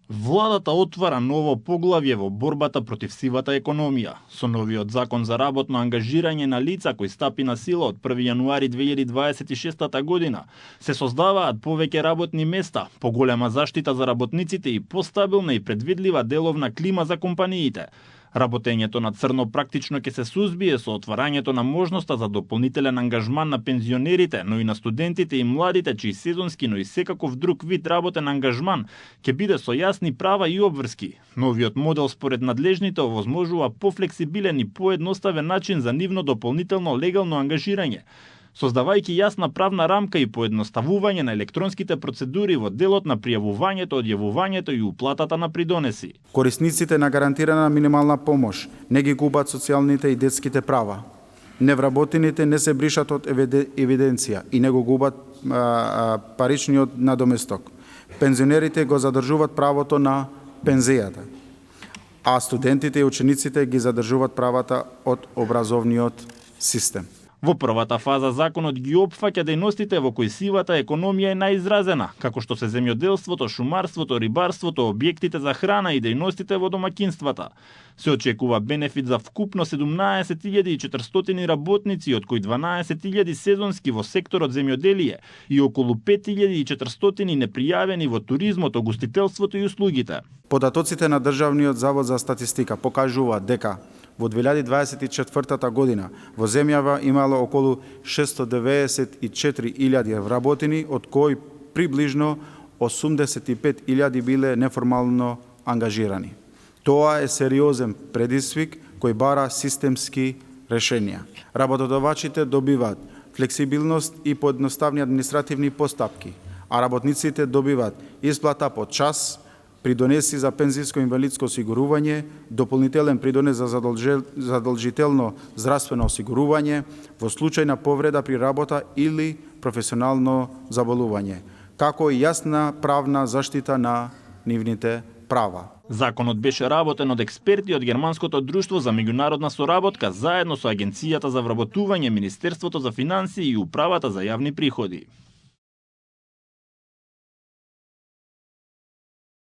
Владата отвара ново поглавје во борбата против сивата економија. Со новиот закон за работно ангажирање на лица кои стапи на сила од 1 јануари 2026 година, се создаваат повеќе работни места, поголема заштита за работниците и постабилна и предвидлива деловна клима за компаниите. Работењето на црно практично ќе се сузбие со отварањето на можноста за дополнителен ангажман на пензионерите, но и на студентите и младите чиј сезонски, но и секаков друг вид работен ангажман ќе биде со јасни права и обврски. Новиот модел според надлежните овозможува пофлексибилен и поедноставен начин за нивно дополнително легално ангажирање, создавајќи јасна правна рамка и поедноставување на електронските процедури во делот на пријавувањето, одјавувањето и уплатата на придонеси. Корисниците на гарантирана минимална помош не ги губат социјалните и детските права. Невработените не се бришат од евиденција и не го губат паричниот надоместок. Пензионерите го задржуваат правото на пензијата, а студентите и учениците ги задржуваат правата од образовниот систем. Во првата фаза законот ги опфаќа дејностите во кои сивата економија е најизразена, како што се земјоделството, шумарството, рибарството, објектите за храна и дејностите во домаќинствата. Се очекува бенефит за вкупно 17.400 работници, од кои 12.000 сезонски во секторот земјоделие и околу 5.400 непријавени во туризмот, огустителството и услугите. Податоците на Државниот завод за статистика покажуваат дека во 2024 година во земјава имало околу 694.000 вработени, од кои приближно 85.000 биле неформално ангажирани. Тоа е сериозен предизвик кој бара системски решенија. Работодавачите добиваат флексибилност и поедноставни административни постапки, а работниците добиваат исплата по час, придонеси за пензиско инвалидско осигурување, дополнителен придонес за задолжително здравствено осигурување во случај на повреда при работа или професионално заболување, како и јасна правна заштита на нивните права. Законот беше работен од експерти од Германското друштво за меѓународна соработка заедно со Агенцијата за вработување, Министерството за финансии и Управата за јавни приходи.